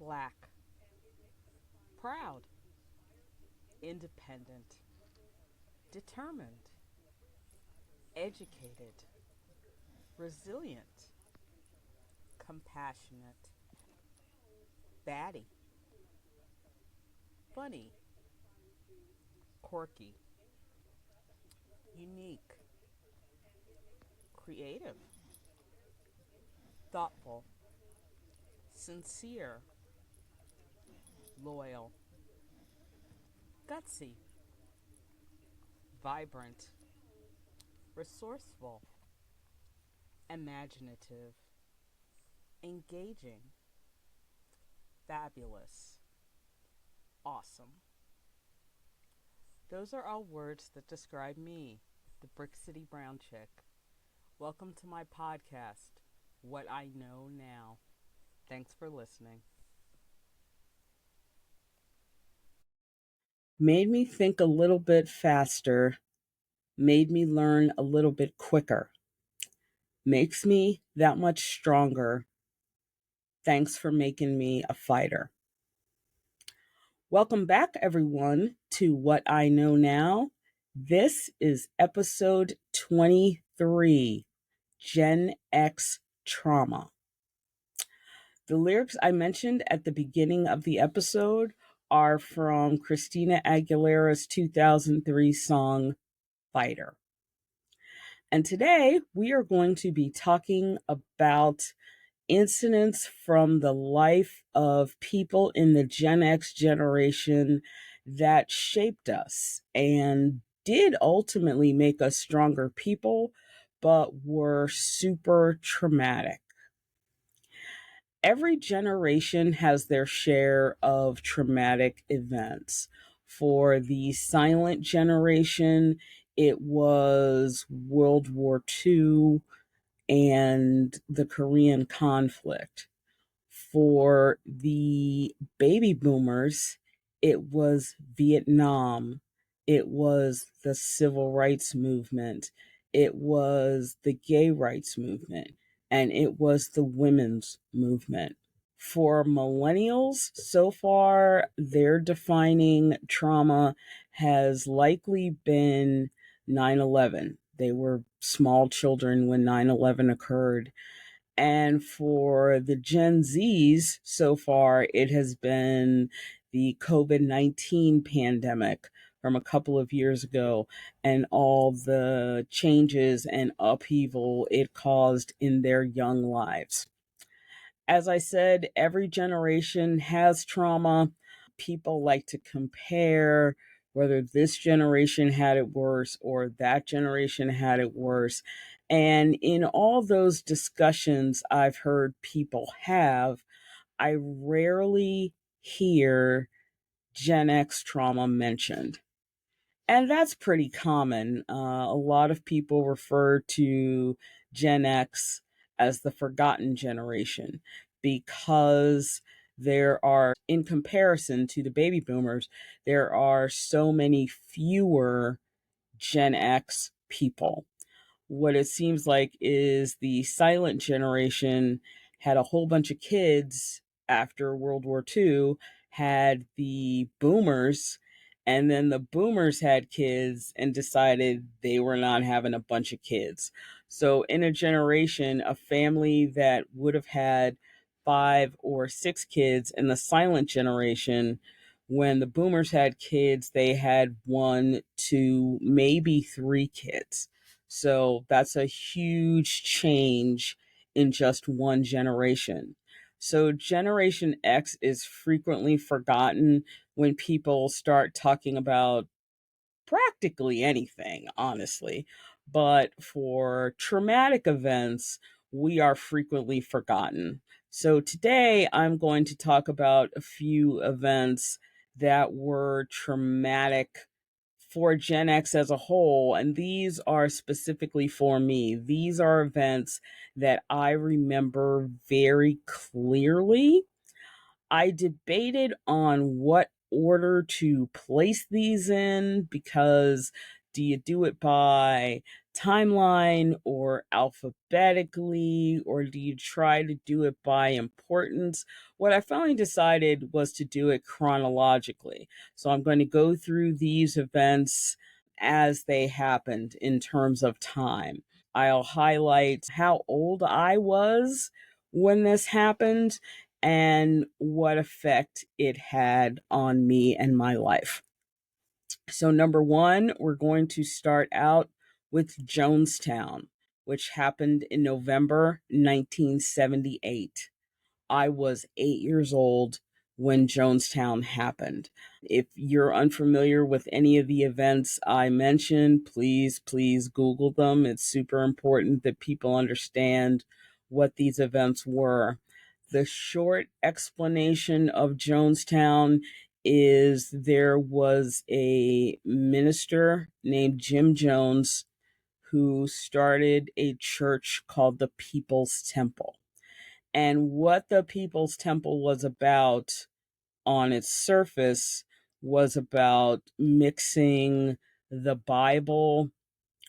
Black, proud, independent, determined, educated, resilient, compassionate, batty, funny, quirky, unique, creative, thoughtful, sincere, loyal, gutsy, vibrant, resourceful, imaginative, engaging, fabulous, awesome. Those are all words that describe me, the Brick City Brown Chick. Welcome to my podcast, What I Know Now. Thanks for listening. Made me think a little bit faster, made me learn a little bit quicker, makes me that much stronger. Thanks for making me a fighter. Welcome back, everyone, to What I Know Now. This is episode 23, Gen X Trauma. The lyrics I mentioned at the beginning of the episode are from Christina Aguilera's 2003 song, Fighter. And today we are going to be talking about incidents from the life of people in the Gen X generation that shaped us and did ultimately make us stronger people, but were super traumatic. Every generation has their share of traumatic events. For the silent generation, it was World War II and the Korean conflict. For the baby boomers, it was Vietnam, it was the civil rights movement, it was the gay rights movement, and it was the women's movement. For millennials, so far, their defining trauma has likely been 9/11. They were small children when 9/11 occurred. And for the Gen Zs, so far, it has been the COVID-19 pandemic from a couple of years ago and all the changes and upheaval it caused in their young lives. As I said, every generation has trauma. People like to compare whether this generation had it worse or that generation had it worse. And in all those discussions I've heard people have, I rarely hear Gen X trauma mentioned. And that's pretty common. A lot of people refer to Gen X as the forgotten generation because in comparison to the baby boomers, there are so many fewer Gen X people. What it seems like is the silent generation had a whole bunch of kids after World War II, had the boomers, and then the boomers had kids and decided they were not having a bunch of kids. So, in a generation, a family that would have had 5 or 6 kids in the silent generation, when the boomers had kids, they had 1, 2, maybe 3 kids. So that's a huge change in just one generation. So Generation X is frequently forgotten when people start talking about practically anything, honestly. But for traumatic events, we are frequently forgotten. So today I'm going to talk about a few events that were traumatic for Gen X as a whole, and these are specifically for me. These are events that I remember very clearly. I debated on what order to place these in because do you do it by timeline or alphabetically, or do you try to do it by importance? What I finally decided was to do it chronologically. So I'm going to go through these events as they happened in terms of time. I'll highlight how old I was when this happened and what effect it had on me and my life. So, number one, we're going to start out with Jonestown, which happened in November 1978. I was 8 years old when Jonestown happened. If you're unfamiliar with any of the events I mentioned, please Google them. It's super important that people understand what these events were. The short explanation of Jonestown is there was a minister named Jim Jones who started a church called the People's Temple. And what the People's Temple was about on its surface was about mixing the Bible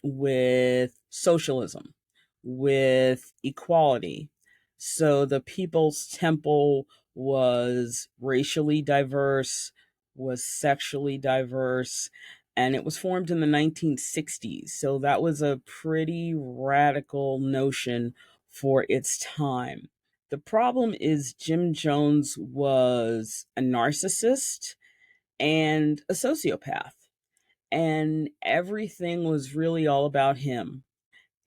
with socialism, with equality. So the People's Temple was racially diverse, was sexually diverse, and it was formed in the 1960s. So that was a pretty radical notion for its time. The problem is Jim Jones was a narcissist and a sociopath, and everything was really all about him.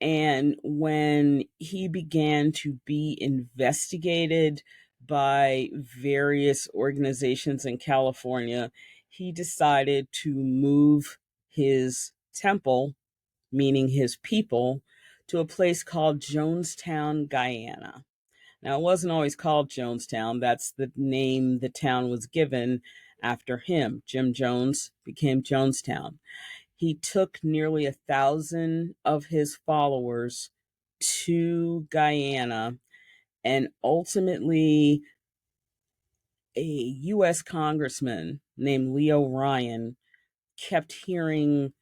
And when he began to be investigated by various organizations in California, he decided to move his temple, meaning his people, to a place called Jonestown, Guyana. Now, it wasn't always called Jonestown. That's the name the town was given after him. Jim Jones became Jonestown. He took nearly 1,000 of his followers to Guyana, and ultimately, a U.S. congressman named Leo Ryan kept hearing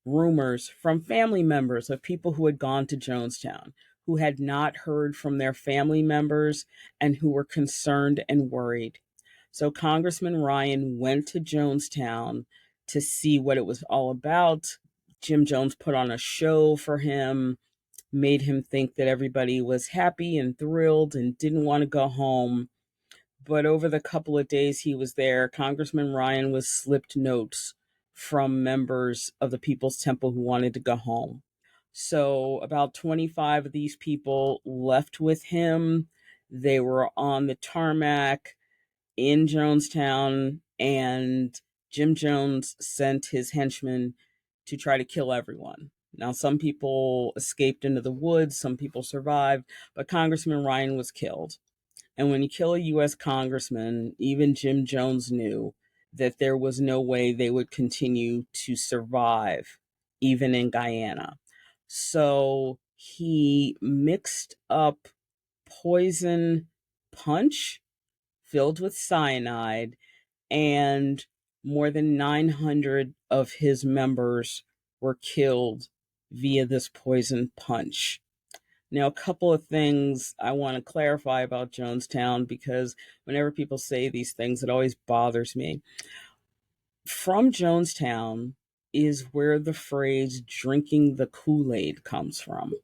rumors from family members of people who had gone to Jonestown, who had not heard from their family members and who were concerned and worried. So Congressman Ryan went to Jonestown to see what it was all about. Jim Jones put on a show for him, made him think that everybody was happy and thrilled and didn't want to go home. But over the couple of days he was there, Congressman Ryan was slipped notes from members of the People's Temple who wanted to go home. So about 25 of these people left with him. They were on the tarmac in Jonestown, and Jim Jones sent his henchmen to try to kill everyone. Now, some people escaped into the woods, some people survived, but Congressman Ryan was killed. And when you kill a U.S. congressman, even Jim Jones knew that there was no way they would continue to survive, even in Guyana. So he mixed up poison punch filled with cyanide, and more than 900 of his members were killed via this poison punch. Now, a couple of things I want to clarify about Jonestown, because whenever people say these things, it always bothers me. From Jonestown is where the phrase drinking the Kool-Aid comes from.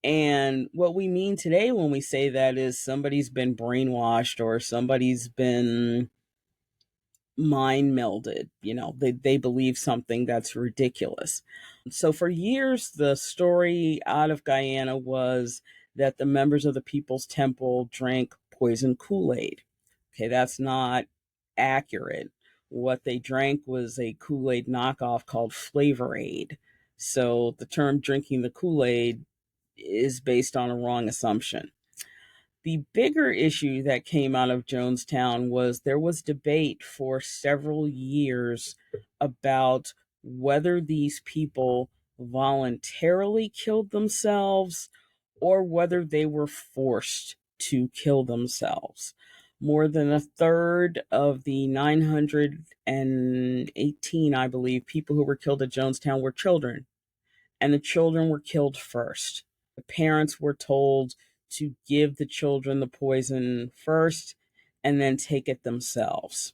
And what we mean today when we say that is somebody's been brainwashed or somebody's been mind melded. They believe something that's ridiculous. So for years, the story out of Guyana was that the members of the People's Temple drank poison Kool-Aid. Okay, that's not accurate. What they drank was a Kool-Aid knockoff called Flavor Aid. So the term drinking the Kool-Aid is based on a wrong assumption. The bigger issue that came out of Jonestown was there was debate for several years about whether these people voluntarily killed themselves or whether they were forced to kill themselves. More than a third of the 918, I believe, people who were killed at Jonestown were children. and the children were killed first. The parents were told to give the children the poison first and then take it themselves.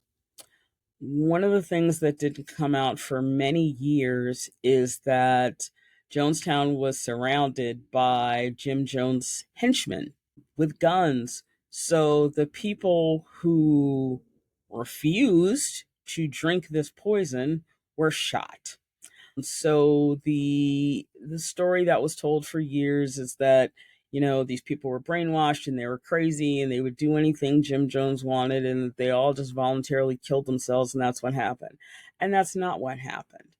One of the things that didn't come out for many years is that Jonestown was surrounded by Jim Jones henchmen with guns. So the people who refused to drink this poison were shot. So the story that was told for years is that, these people were brainwashed and they were crazy and they would do anything Jim Jones wanted, and they all just voluntarily killed themselves, and that's what happened. And that's not what happened.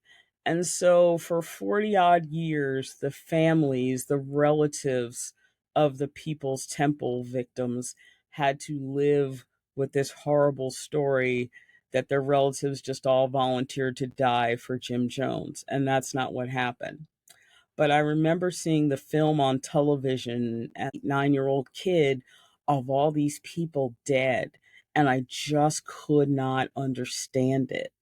And so for 40 odd years, the families, the relatives of the People's Temple victims had to live with this horrible story that their relatives just all volunteered to die for Jim Jones. And that's not what happened. But I remember seeing the film on television as a 9-year-old kid of all these people dead. And I just could not understand it.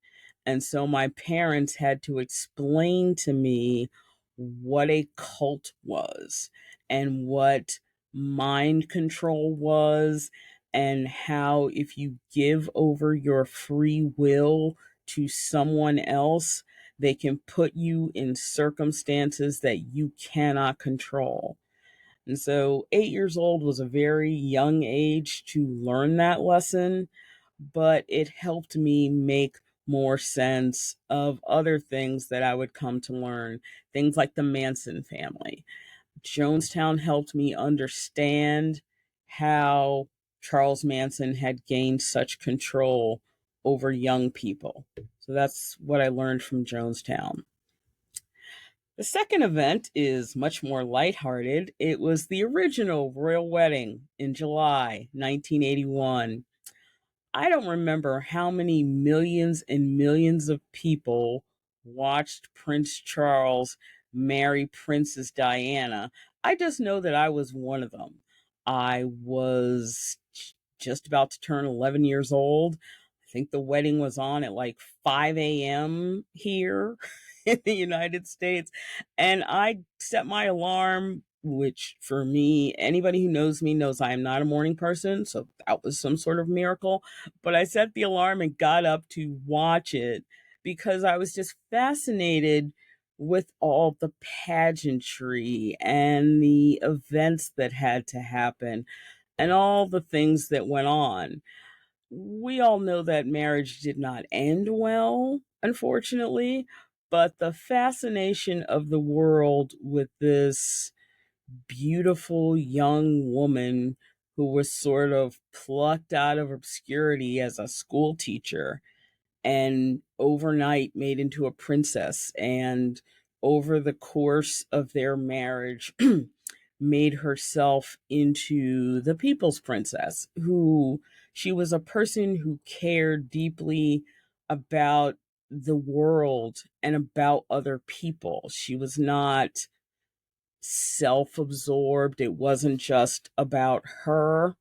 And so my parents had to explain to me what a cult was and what mind control was, and how if you give over your free will to someone else, they can put you in circumstances that you cannot control. And so 8 years old was a very young age to learn that lesson, but it helped me make more sense of other things that I would come to learn, things like the Manson family. Jonestown helped me understand how Charles Manson had gained such control over young people. So that's what I learned from Jonestown. The second event is much more lighthearted. It was the original royal wedding in July 1981. I don't remember how many millions and millions of people watched Prince Charles marry Princess Diana. I just know that I was one of them. I was just about to turn 11 years old. I think the wedding was on at like 5 a.m. here in the United States. And I set my alarm, which for me, anybody who knows me knows I am not a morning person. So that was some sort of miracle. But I set the alarm and got up to watch it because I was just fascinated with all the pageantry and the events that had to happen and all the things that went on. We all know that marriage did not end well, unfortunately, but the fascination of the world with this beautiful young woman who was sort of plucked out of obscurity as a school teacher and overnight made into a princess, and over the course of their marriage made herself into the people's princess, who she was a person who cared deeply about the world and about other people. She was not self absorbed, it wasn't just about her.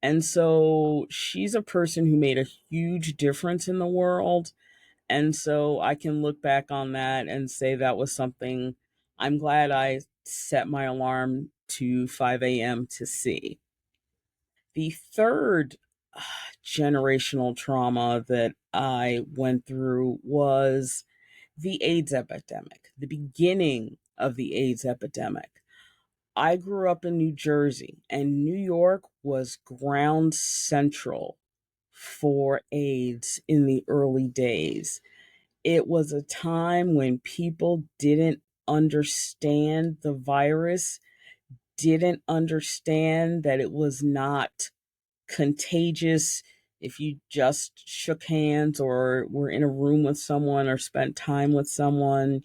And so she's a person who made a huge difference in the world. And so I can look back on that and say that was something I'm glad I set my alarm to 5 a.m. to see. The third generational trauma that I went through was the AIDS epidemic, the beginning of the AIDS epidemic. I grew up in New Jersey, and New York was ground central for AIDS in the early days. It was a time when people didn't understand the virus, didn't understand that it was not contagious if you just shook hands or were in a room with someone or spent time with someone.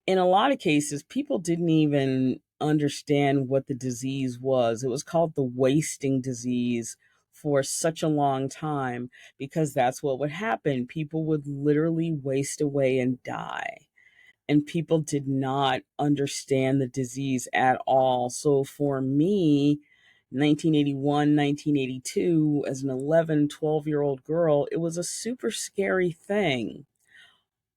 In a lot of cases, people didn't even understand what the disease was. It was called the wasting disease for such a long time because that's what would happen. People would literally waste away and die. And people did not understand the disease at all. So for me, 1981, 1982, as an 11, 12-year-old girl, it was a super scary thing.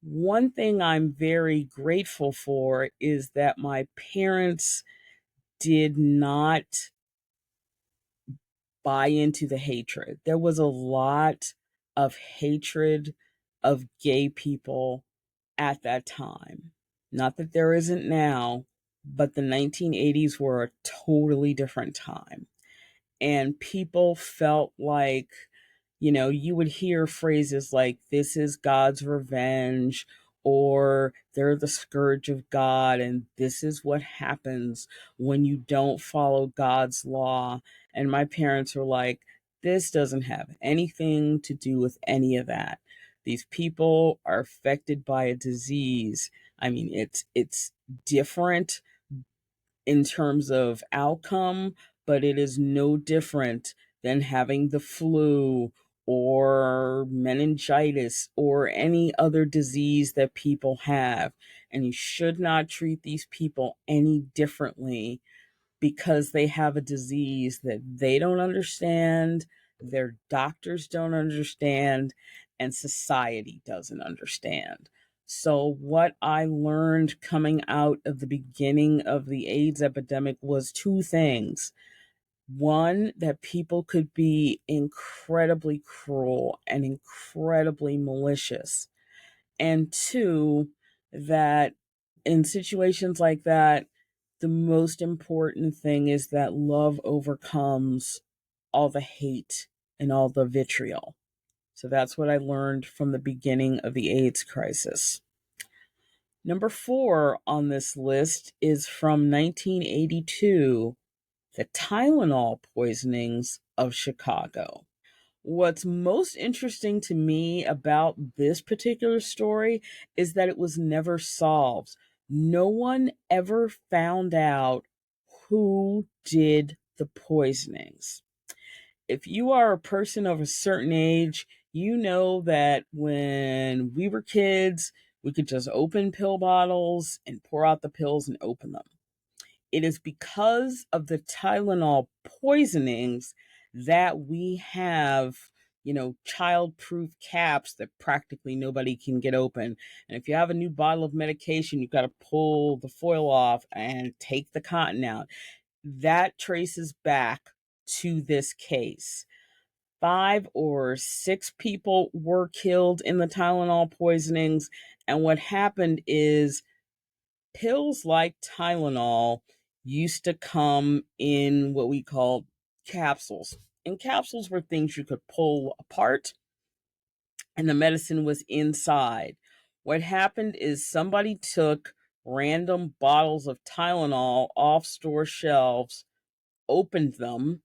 One thing I'm very grateful for is that my parents did not buy into the hatred. There was a lot of hatred of gay people at that time. Not that there isn't now, but the 1980s were a totally different time. And people felt like, you would hear phrases like, this is God's revenge, or they're the scourge of God, and this is what happens when you don't follow God's law. And my parents were like, this doesn't have anything to do with any of that. These people are affected by a disease. I mean, it's different in terms of outcome, but it is no different than having the flu or meningitis or any other disease that people have. And you should not treat these people any differently because they have a disease that they don't understand, their doctors don't understand, and society doesn't understand. So, what I learned coming out of the beginning of the AIDS epidemic was two things. One, that people could be incredibly cruel and incredibly malicious. And two, that in situations like that, the most important thing is that love overcomes all the hate and all the vitriol. So that's what I learned from the beginning of the AIDS crisis. Number 4 on this list is from 1982, the Tylenol poisonings of Chicago. What's most interesting to me about this particular story is that it was never solved. No one ever found out who did the poisonings. If you are a person of a certain age, you know that when we were kids, we could just open pill bottles and pour out the pills and open them. It is because of the Tylenol poisonings that we have, child-proof caps that practically nobody can get open. And if you have a new bottle of medication, you've got to pull the foil off and take the cotton out. That traces back to this case. 5 or 6 people were killed in the Tylenol poisonings. And what happened is pills like Tylenol used to come in what we call capsules. And capsules were things you could pull apart, and the medicine was inside. What happened is somebody took random bottles of Tylenol off store shelves, opened them,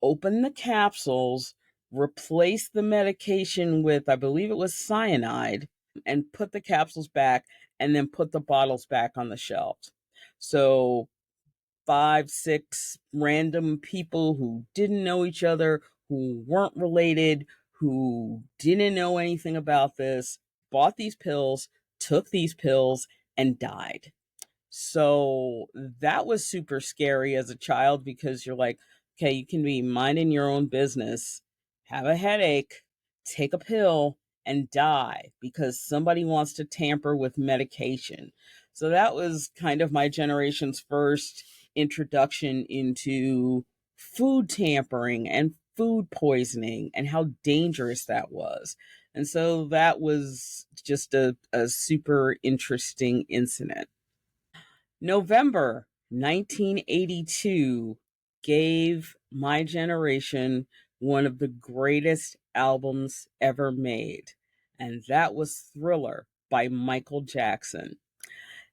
opened the capsules, replaced the medication with, I believe it was cyanide, and put the capsules back, and then put the bottles back on the shelves. So 5, 6 random people who didn't know each other, who weren't related, who didn't know anything about this, bought these pills, took these pills, and died. So that was super scary as a child because you're like, okay, you can be minding your own business, have a headache, take a pill, and die because somebody wants to tamper with medication. So that was kind of my generation's first introduction into food tampering and food poisoning and how dangerous that was. And so that was just a super interesting incident. November 1982 gave my generation one of the greatest albums ever made, and that was Thriller by Michael Jackson.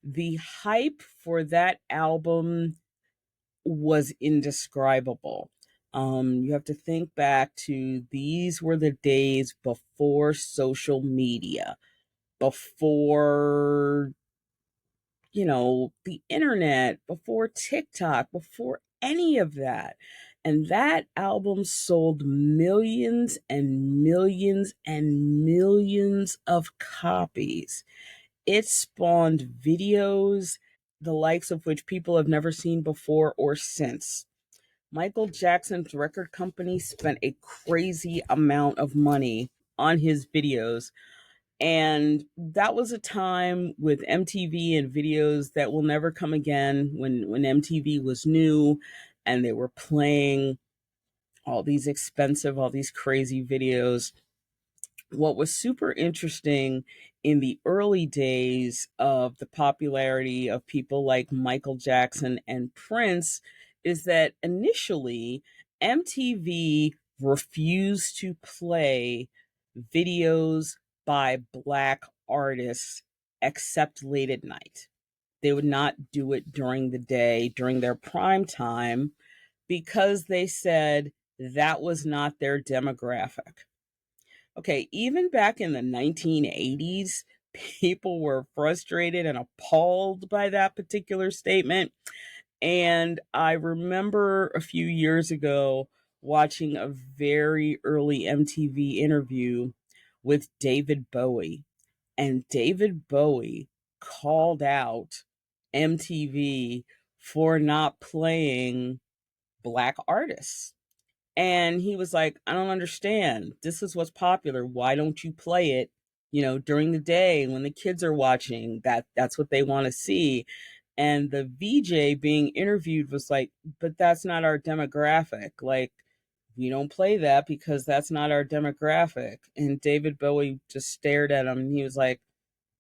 The hype for that album was indescribable. You have to think back to these were the days before social media, before the internet, before TikTok, before any of that. And that album sold millions and millions and millions of copies. It spawned videos, the likes of which people have never seen before or since. Michael Jackson's record company spent a crazy amount of money on his videos, And that was a time with MTV and videos that will never come again, when MTV was new and they were playing all these crazy videos. What was super interesting in the early days of the popularity of people like Michael Jackson and Prince is that initially MTV refused to play videos by Black artists except late at night. They would not do it during the day, during their prime time, because they said that was not their demographic. Okay, even back in the 1980s, people were frustrated and appalled by that particular statement. And I remember a few years ago watching a very early MTV interview with David Bowie. And David Bowie called out MTV for not playing Black artists. And he was like, I don't understand. This is what's popular. Why don't you play it, during the day when the kids are watching? That's what they want to see. And the VJ being interviewed was like, but that's not our demographic. Like, we don't play that because that's not our demographic. And David Bowie just stared at him and he was like,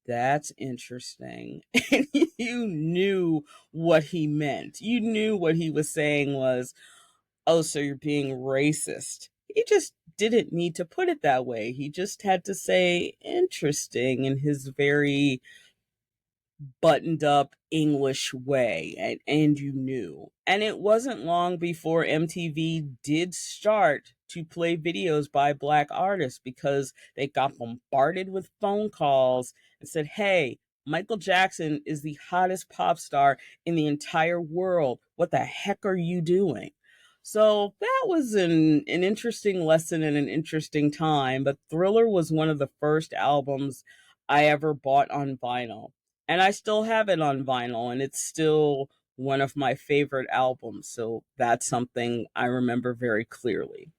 that's interesting. And you knew what he meant. You knew what he was saying was, oh, so you're being racist. He just didn't need to put it that way. He just had to say interesting in his very buttoned up English way, and you knew. And it wasn't long before MTV did start to play videos by Black artists because they got bombarded with phone calls and said, hey, Michael Jackson is the hottest pop star in the entire world. What the heck are you doing? So that was an interesting lesson and an interesting time. But Thriller was one of the first albums I ever bought on vinyl, and I still have it on vinyl, and it's still one of my favorite albums. So that's something I remember very clearly.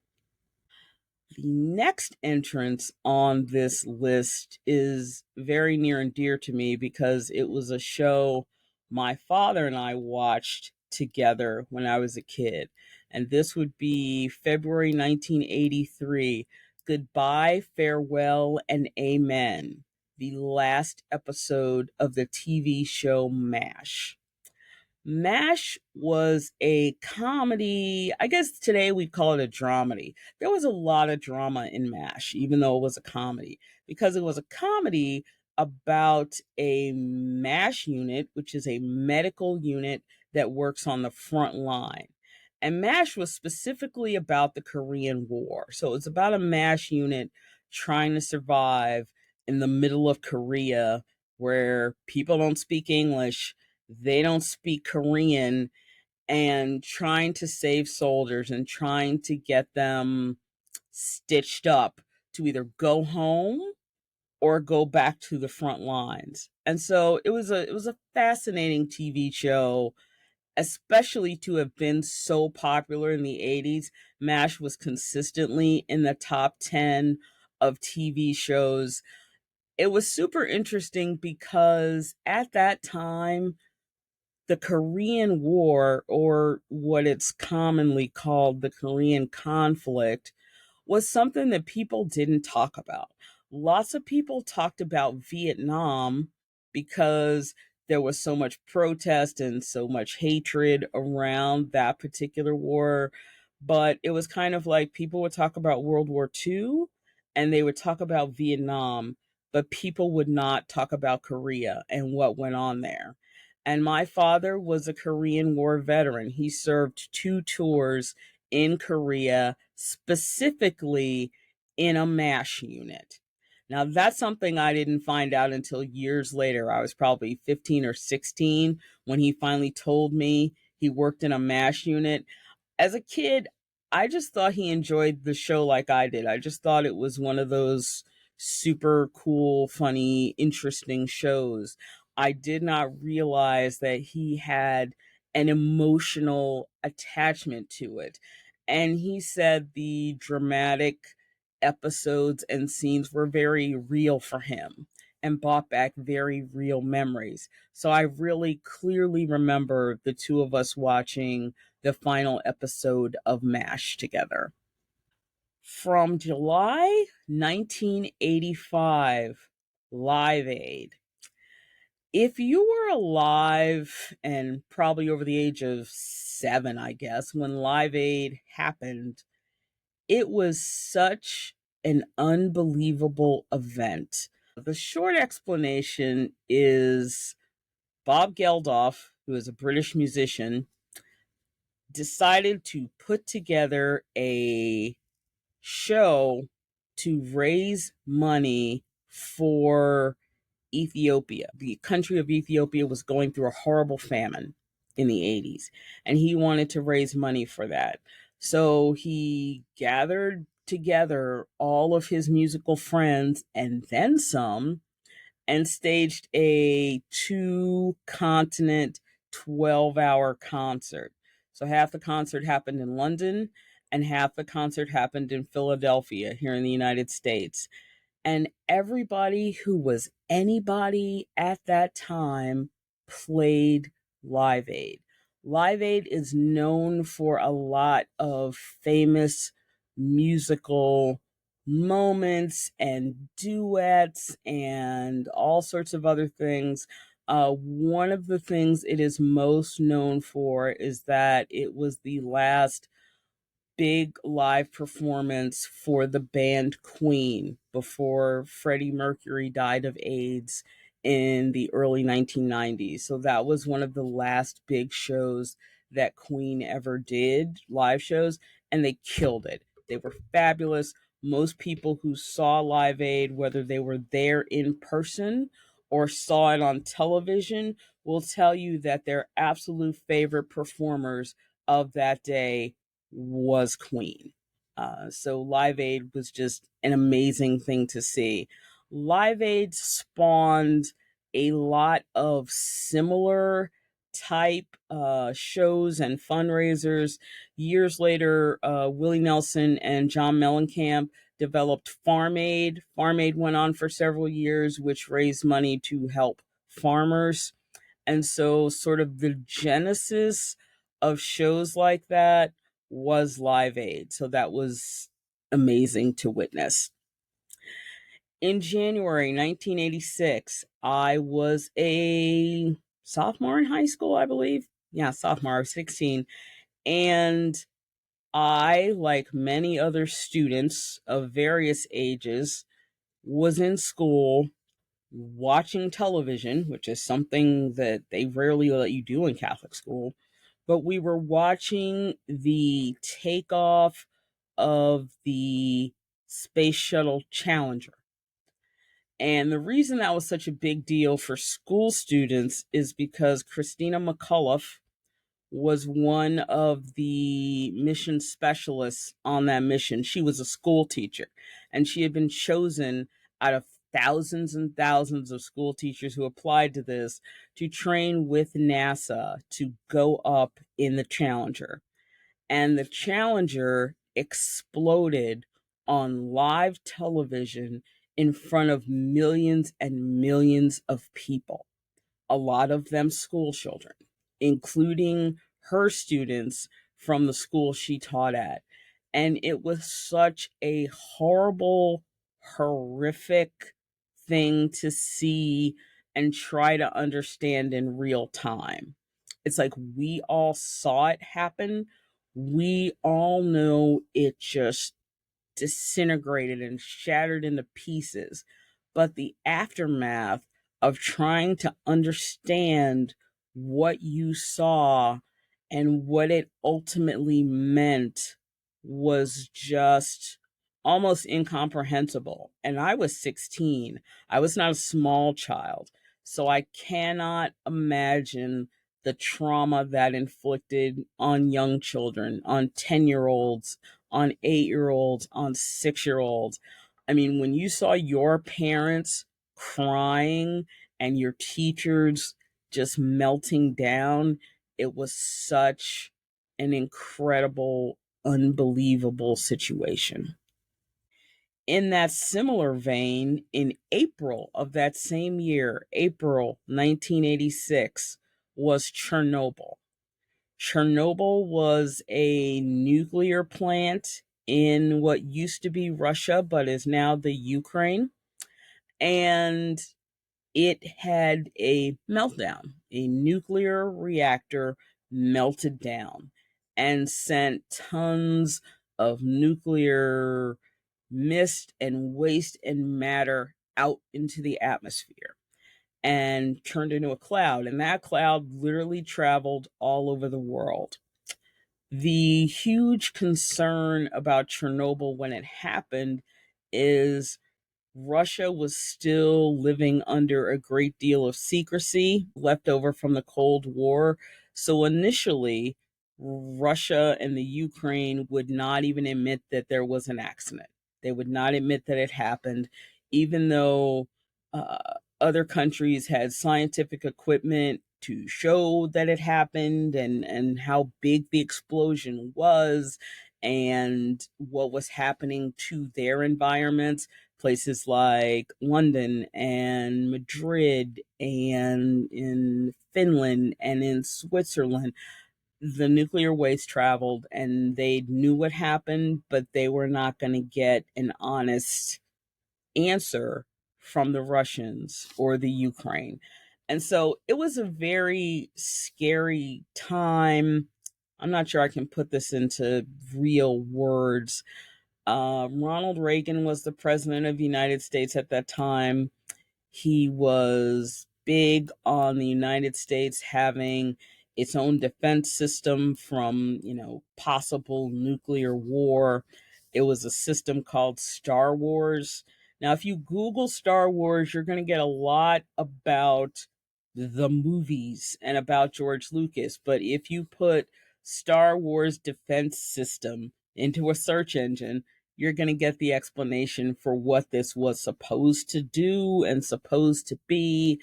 The next entrance on this list is very near and dear to me because it was a show my father and I watched together when I was a kid. And this would be February 1983. Goodbye, Farewell, and Amen, the last episode of the TV show MASH. MASH was a comedy. I guess today we'd call it a dramedy. There was a lot of drama in MASH, even though it was a comedy, because it was a comedy about a MASH unit, which is a medical unit that works on the front line. And MASH was specifically about the Korean War. So it's about a MASH unit trying to survive in the middle of Korea where people don't speak English, they don't speak Korean, and trying to save soldiers and trying to get them stitched up to either go home or go back to the front lines. And so it was a fascinating TV show, especially to have been so popular in the 80s. MASH was consistently in the top 10 of TV shows. It was super interesting because at that time the Korean War, or what it's commonly called the Korean conflict, was something that people didn't talk about. Lots of people talked about Vietnam because there was so much protest and so much hatred around that particular war. But it was kind of like people would talk about World War II and they would talk about Vietnam, but people would not talk about Korea and what went on there. And my father was a Korean War veteran. He served 2 tours in Korea, specifically in a MASH unit. Now, that's something I didn't find out until years later. I was probably 15 or 16 when he finally told me he worked in a MASH unit. As a kid, I just thought he enjoyed the show like I did. I just thought it was one of those super cool, funny, interesting shows. I did not realize that he had an emotional attachment to it. And he said the dramatic episodes and scenes were very real for him and brought back very real memories. So I really clearly remember the two of us watching the final episode of MASH together. From July 1985, Live Aid. If you were alive and probably over the age of 7, I guess, when Live Aid happened, it was such an unbelievable event. The short explanation is Bob Geldof, who is a British musician, decided to put together a show to raise money for Ethiopia. The country of Ethiopia was going through a horrible famine in the 80s, and he wanted to raise money for that. So he gathered together all of his musical friends and then some and staged a 2 continent 12-hour concert. So half the concert happened in London and half the concert happened in Philadelphia here in the United States. And everybody who was anybody at that time played Live Aid. Live Aid is known for a lot of famous musical moments and duets and all sorts of other things. One of the things it is most known for is that it was the last big live performance for the band Queen before Freddie Mercury died of AIDS in the early 1990s. So that was one of the last big shows that Queen ever did, live shows, and they killed it. They were fabulous. Most people who saw Live Aid, whether they were there in person or saw it on television, will tell you that their absolute favorite performers of that day was Queen. So Live Aid was just an amazing thing to see. Live Aid spawned a lot of similar type shows and fundraisers. Years later, Willie Nelson and John Mellencamp developed Farm Aid. Farm Aid went on for several years, which raised money to help farmers. And so, sort of the genesis of shows like that was Live Aid. So, that was amazing to witness. In January 1986, I was a sophomore in high school, I believe. Yeah, sophomore, I was 16. And I, like many other students of various ages, was in school watching television, which is something that they rarely let you do in Catholic school. But we were watching the takeoff of the Space Shuttle Challenger. And the reason that was such a big deal for school students is because Christina McAuliffe was one of the mission specialists on that mission. She was a school teacher, and she had been chosen out of thousands and thousands of school teachers who applied to this to train with NASA to go up in the Challenger. And the Challenger exploded on live television in front of millions and millions of people, a lot of them school children, including her students from the school she taught at. And it was such a horrible, horrific thing to see and try to understand in real time. It's like we all saw it happen. We all know it just disintegrated and shattered into pieces. But the aftermath of trying to understand what you saw and what it ultimately meant was just almost incomprehensible. And I was 16. I was not a small child. So I cannot imagine the trauma that inflicted on young children, on 10-year-olds, on 8-year-olds, on 6-year-olds. I mean, when you saw your parents crying and your teachers just melting down, it was such an incredible, unbelievable situation. In that similar vein, in April of that same year, April 1986, was Chernobyl. Chernobyl was a nuclear plant in what used to be Russia, but is now the Ukraine. And it had a meltdown. A nuclear reactor melted down and sent tons of nuclear mist and waste and matter out into the atmosphere and turned into a cloud. And that cloud literally traveled all over the world. The huge concern about Chernobyl when it happened is Russia was still living under a great deal of secrecy left over from the Cold War. So initially, Russia and the Ukraine would not even admit that there was an accident. They would not admit that it happened, even though other countries had scientific equipment to show that it happened and how big the explosion was and what was happening to their environments, places like London and Madrid and in Finland and in Switzerland. The nuclear waste traveled and they knew what happened, but they were not going to get an honest answer from the Russians or the Ukraine. And so it was a very scary time. I'm not sure I can put this into real words. Ronald Reagan was the president of the United States at that time. He was big on the United States having its own defense system from, possible nuclear war. It was a system called Star Wars. Now, if you Google Star Wars, you're going to get a lot about the movies and about George Lucas. But if you put Star Wars defense system into a search engine, you're going to get the explanation for what this was supposed to do and supposed to be.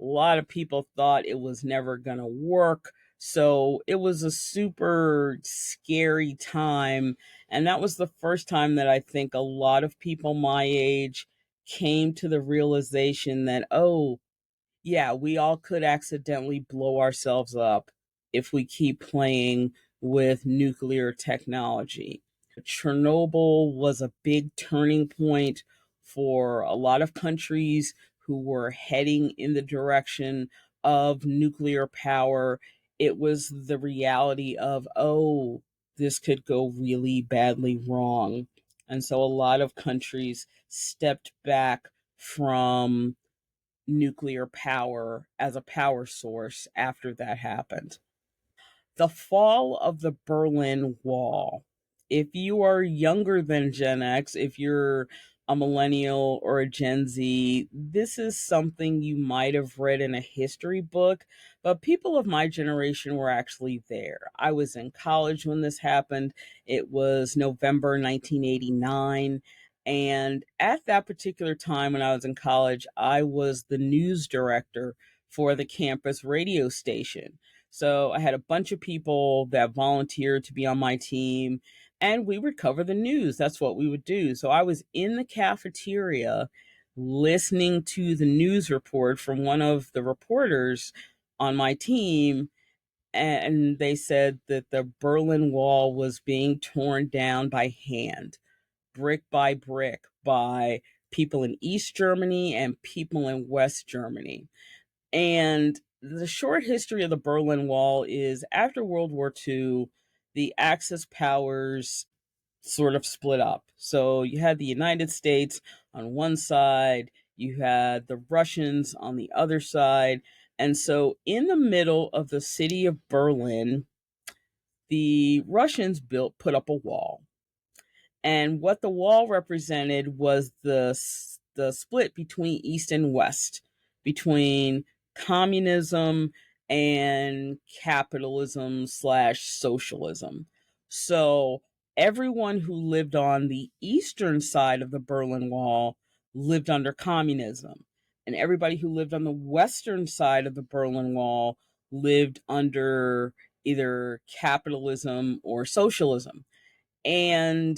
A lot of people thought it was never going to work. So it was a super scary time. And that was the first time that I think a lot of people my age came to the realization that, oh, yeah, we all could accidentally blow ourselves up if we keep playing with nuclear technology. Chernobyl was a big turning point for a lot of countries who were heading in the direction of nuclear power. It was the reality of, oh, this could go really badly wrong. And so a lot of countries stepped back from nuclear power as a power source after that happened. The fall of the Berlin Wall. If you are younger than Gen X, if you're a millennial or a Gen Z, this is something you might have read in a history book, but people of my generation were actually there. I was in college when this happened. It was November 1989. And at that particular time when I was in college, I was the news director for the campus radio station. So I had a bunch of people that volunteered to be on my team, and we would cover the news. That's what we would do. So I was in the cafeteria listening to the news report from one of the reporters on my team, and they said that the Berlin Wall was being torn down by hand, brick by brick, by people in East Germany and people in West Germany. And the short history of the Berlin Wall is after World War II, the Axis powers sort of split up. So you had the United States on one side, you had the Russians on the other side. And so in the middle of the city of Berlin, the Russians put up a wall. And what the wall represented was the split between East and West, between communism and capitalism slash socialism. So everyone who lived on the eastern side of the Berlin Wall lived under communism, and everybody who lived on the western side of the Berlin Wall lived under either capitalism or socialism. And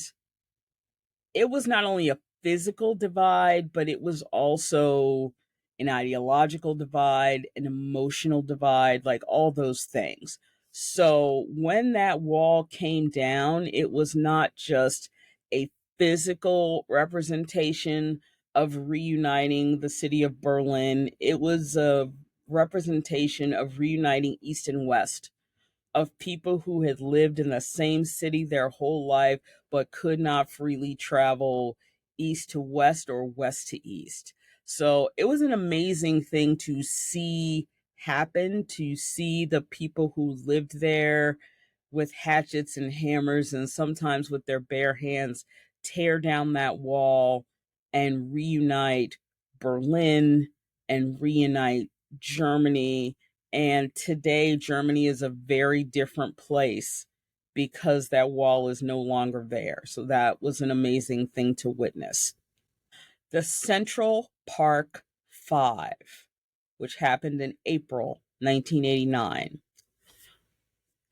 it was not only a physical divide, but it was also an ideological divide, an emotional divide, like all those things. So when that wall came down, it was not just a physical representation of reuniting the city of Berlin, it was a representation of reuniting East and West, of people who had lived in the same city their whole life but could not freely travel east to west or west to east. So it was an amazing thing to see happen, to see the people who lived there with hatchets and hammers and sometimes with their bare hands tear down that wall and reunite Berlin and reunite Germany. And today, Germany is a very different place because that wall is no longer there. So that was an amazing thing to witness. The Central Park Five, which happened in April 1989.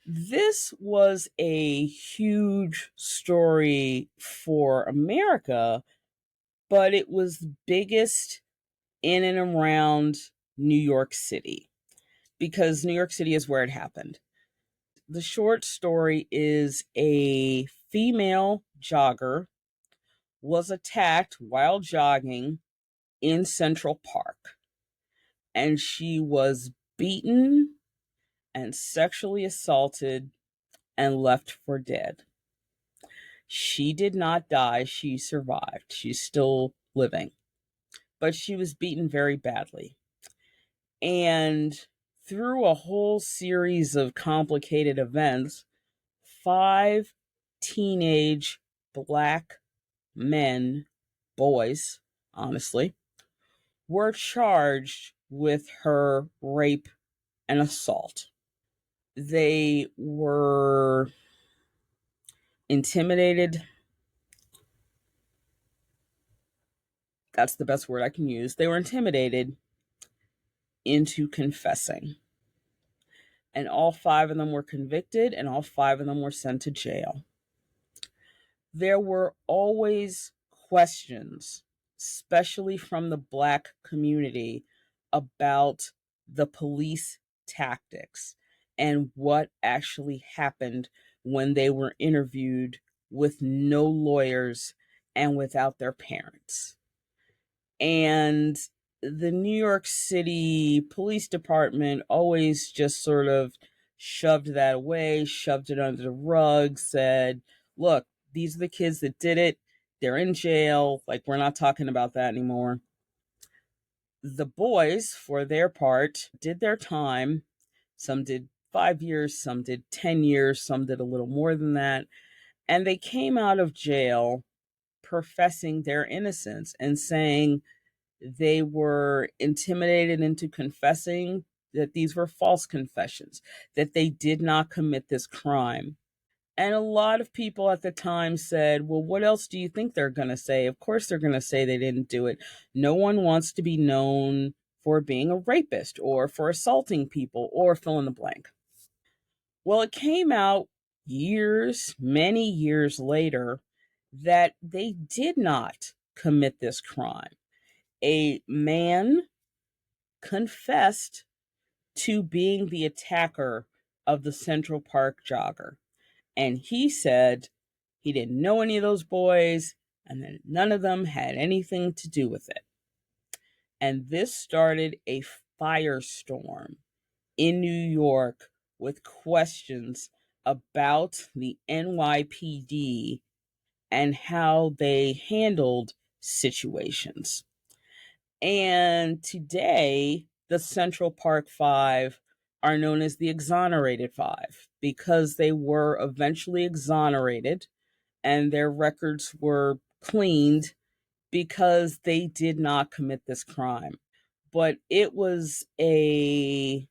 This was a huge story for America, but it was biggest in and around New York City because New York City is where it happened. The short story is a female jogger was attacked while jogging in Central Park, and she was beaten and sexually assaulted and left for dead. She did not die, she survived. She's still living, but she was beaten very badly. And through a whole series of complicated events, 5 teenage black men, boys, honestly, were charged with her rape and assault. They were intimidated. That's the best word I can use. They were intimidated into confessing. And all 5 of them were convicted, and all 5 of them were sent to jail. There were always questions, especially from the Black community, about the police tactics and what actually happened when they were interviewed with no lawyers and without their parents. And the New York City Police Department always just sort of shoved that away, shoved it under the rug, said, look, these are the kids that did it. They're in jail. Like, we're not talking about that anymore. The boys, for their part, did their time. Some did 5 years, some did 10 years, some did a little more than that. And they came out of jail professing their innocence and saying, they were intimidated into confessing that these were false confessions, that they did not commit this crime. And a lot of people at the time said, well, what else do you think they're going to say? Of course, they're going to say they didn't do it. No one wants to be known for being a rapist or for assaulting people or fill in the blank. Well, it came out years, many years later, that they did not commit this crime. A man confessed to being the attacker of the Central Park jogger. And he said he didn't know any of those boys and that none of them had anything to do with it. And this started a firestorm in New York with questions about the NYPD and how they handled situations. And today, the Central Park Five are known as the Exonerated Five because they were eventually exonerated and their records were cleaned because they did not commit this crime. But it was a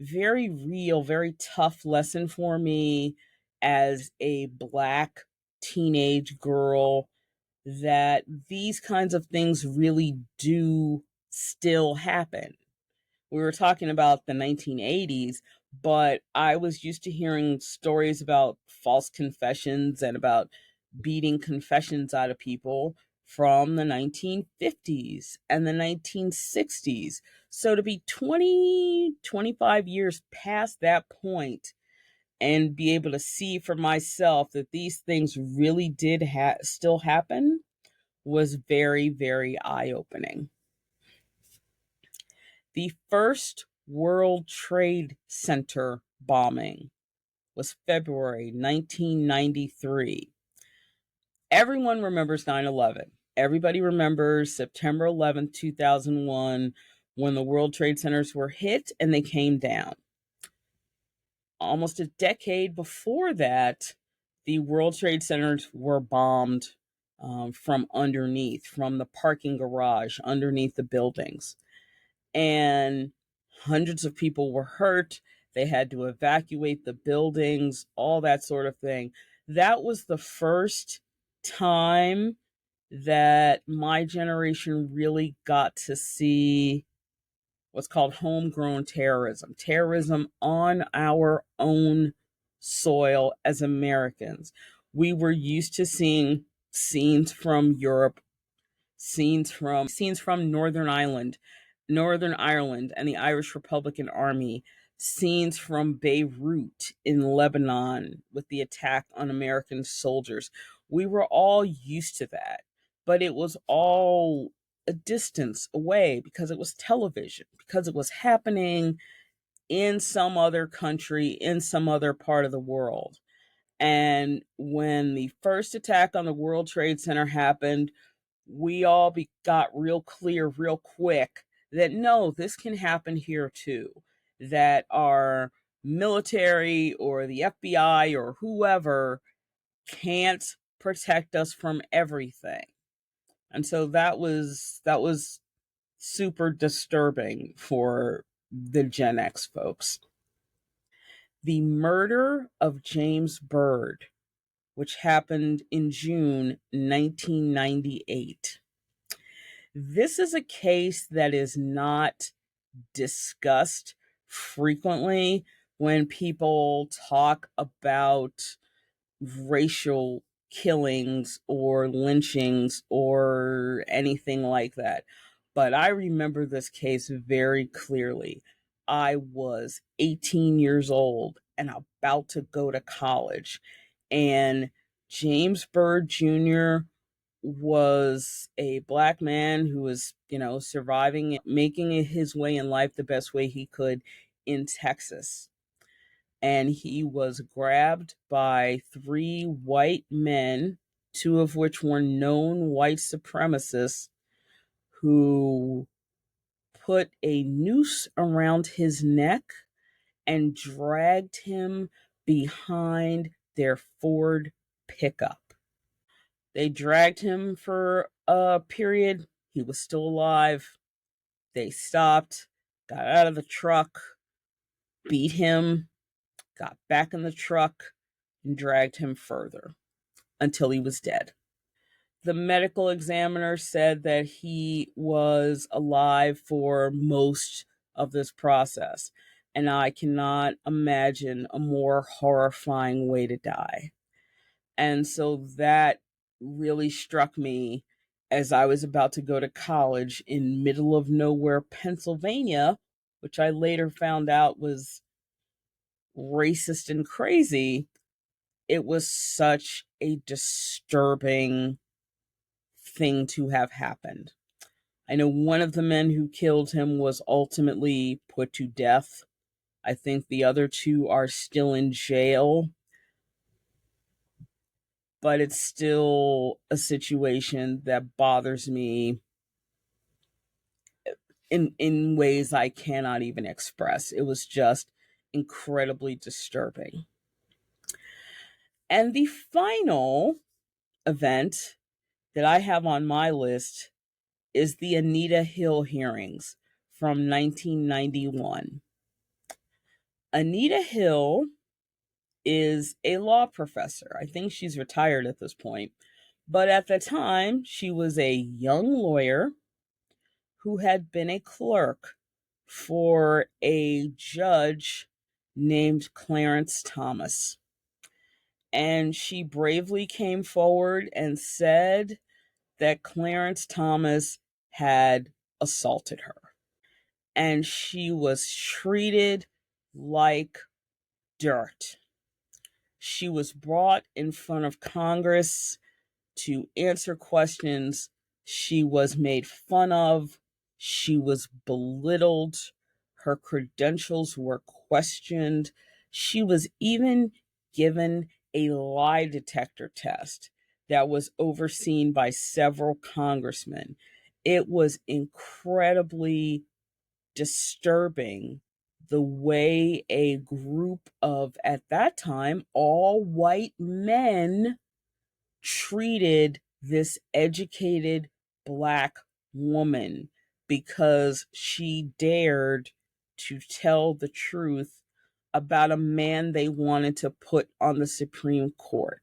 very real, very tough lesson for me as a Black teenage girl that these kinds of things really do still happen. We were talking about the 1980s, but I was used to hearing stories about false confessions and about beating confessions out of people from the 1950s and the 1960s. So to be 20, 25 years past that point and be able to see for myself that these things really did still happen was very, very eye opening. The first World Trade Center bombing was February 1993. Everyone remembers 9/11. Everybody remembers September 11th, 2001, when the World Trade Centers were hit and they came down. Almost a decade before that, the World Trade Centers were bombed from underneath, from the parking garage, underneath the buildings. And hundreds of people were hurt. They had to evacuate the buildings, all that sort of thing. That was the first time that my generation really got to see what's called homegrown terrorism, terrorism on our own soil as Americans. We were used to seeing scenes from Europe, scenes from Northern Ireland and the Irish Republican Army, scenes from Beirut in Lebanon with the attack on American soldiers. We were all used to that, but it was all a distance away because it was television, because it was happening in some other country, in some other part of the world. And when the first attack on the World Trade Center happened, we all got real clear real quick that no, this can happen here too. That our military or the FBI or whoever can't protect us from everything. And so that was super disturbing for the Gen X folks. The murder of James Byrd, which happened in June 1998. This is a case that is not discussed frequently when people talk about racial killings or lynchings or anything like that. But I remember this case very clearly. I was 18 years old and about to go to college, and James Byrd Jr. was a black man who was, surviving, making his way in life the best way he could in Texas. And he was grabbed by three white men, two of which were known white supremacists, who put a noose around his neck and dragged him behind their Ford pickup. They dragged him for a period. He was still alive. They stopped, got out of the truck, beat him, got back in the truck, and dragged him further until he was dead. The medical examiner said that he was alive for most of this process, and I cannot imagine a more horrifying way to die. And so that really struck me as I was about to go to college in middle of nowhere, Pennsylvania, which I later found out was racist and crazy. It was such a disturbing thing to have happened. I know one of the men who killed him was ultimately put to death. I think the other two are still in jail, but it's still a situation that bothers me in ways I cannot even express. It was just incredibly disturbing. And the final event that I have on my list is the Anita Hill hearings from 1991. Anita Hill is a law professor. I think she's retired at this point. But at the time, she was a young lawyer who had been a clerk for a judge named Clarence Thomas. And she bravely came forward and said that Clarence Thomas had assaulted her. And she was treated like dirt. She was brought in front of Congress to answer questions. She was made fun of. She was belittled. Her credentials were questioned. She was even given a lie detector test that was overseen by several congressmen. It was incredibly disturbing the way a group of, at that time, all white men treated this educated Black woman because she dared to tell the truth about a man they wanted to put on the Supreme Court.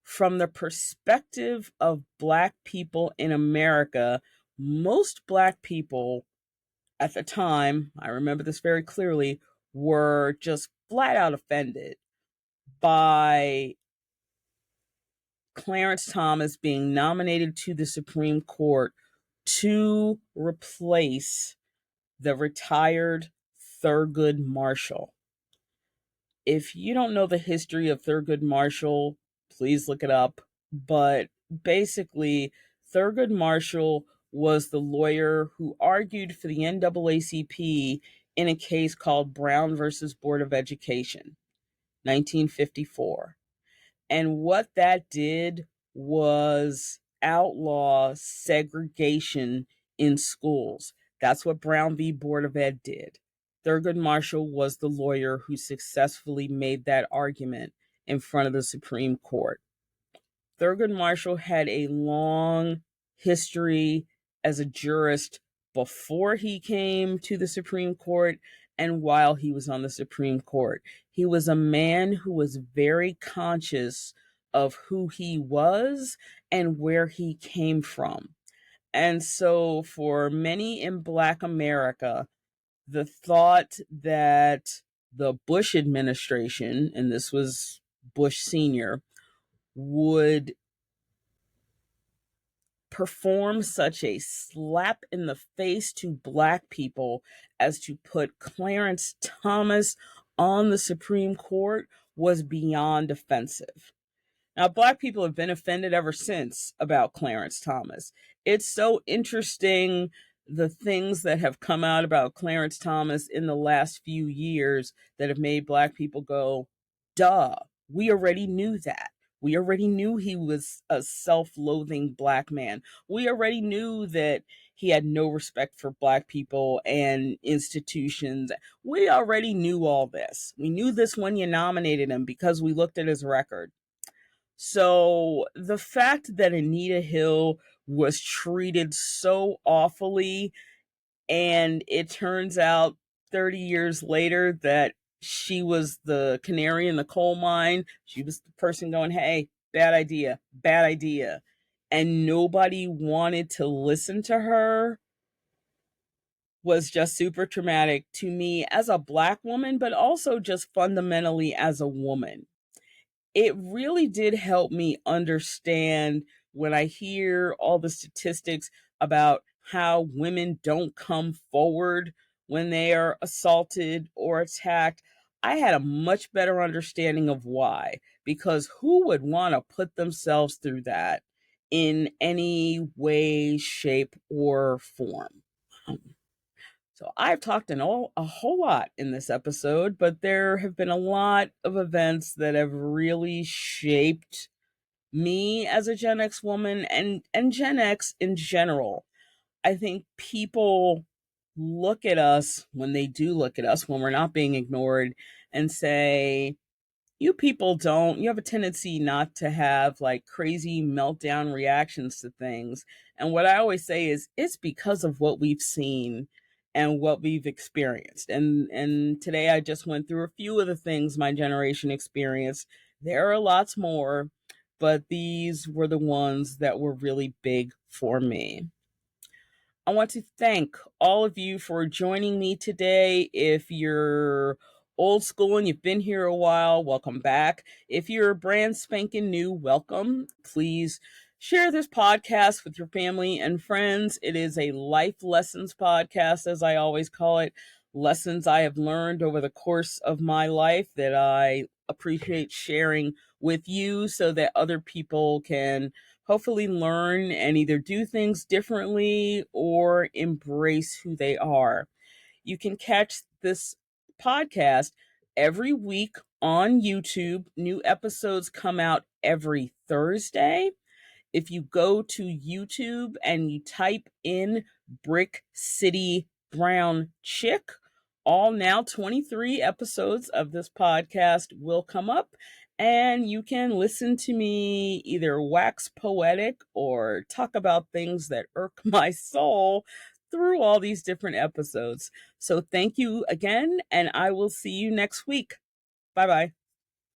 From the perspective of Black people in America, most Black people at the time, I remember this very clearly, were just flat out offended by Clarence Thomas being nominated to the Supreme Court to replace the retired Thurgood Marshall. If you don't know the history of Thurgood Marshall, please look it up. But basically, Thurgood Marshall was the lawyer who argued for the NAACP in a case called Brown versus Board of Education, 1954. And what that did was outlaw segregation in schools. That's what Brown v. Board of Ed did. Thurgood Marshall was the lawyer who successfully made that argument in front of the Supreme Court. Thurgood Marshall had a long history as a jurist before he came to the Supreme Court and while he was on the Supreme Court. He was a man who was very conscious of who he was and where he came from. And so, for many in Black America, the thought that the Bush administration, and this was Bush Sr., would perform such a slap in the face to Black people as to put Clarence Thomas on the Supreme Court was beyond offensive. Now, Black people have been offended ever since about Clarence Thomas. It's so interesting the things that have come out about Clarence Thomas in the last few years that have made Black people go, duh, we already knew that. We already knew he was a self loathing Black man. We already knew that he had no respect for Black people and institutions. We already knew all this. We knew this when you nominated him because we looked at his record. So the fact that Anita Hill was treated so awfully, and it turns out 30 years later that she was the canary in the coal mine, she was the person going, hey, bad idea, bad idea. And nobody wanted to listen to her was just super traumatic to me as a Black woman, but also just fundamentally as a woman. It really did help me understand when I hear all the statistics about how women don't come forward when they are assaulted or attacked. I had a much better understanding of why, because who would want to put themselves through that in any way, shape, or form? So I've talked a whole lot in this episode, but there have been a lot of events that have really shaped me as a Gen X woman and Gen X in general. I think people look at us when they do look at us, when we're not being ignored, and say, you people don't, you have a tendency not to have like crazy meltdown reactions to things. And what I always say is it's because of what we've seen and what we've experienced. And today I just went through a few of the things my generation experienced. There are lots more, but these were the ones that were really big for me. I want to thank all of you for joining me today. If you're old school and you've been here a while, welcome back. If you're brand spanking new, welcome. Please share this podcast with your family and friends. It is a life lessons podcast, as I always call it. Lessons I have learned over the course of my life that I appreciate sharing with you so that other people can hopefully learn and either do things differently or embrace who they are. You can catch this podcast every week on YouTube. New episodes come out every Thursday. If you go to YouTube and you type in Brick City Brown Chick, all now 23 episodes of this podcast will come up, and you can listen to me either wax poetic or talk about things that irk my soul through all these different episodes. So thank you again, and I will see you next week. Bye bye.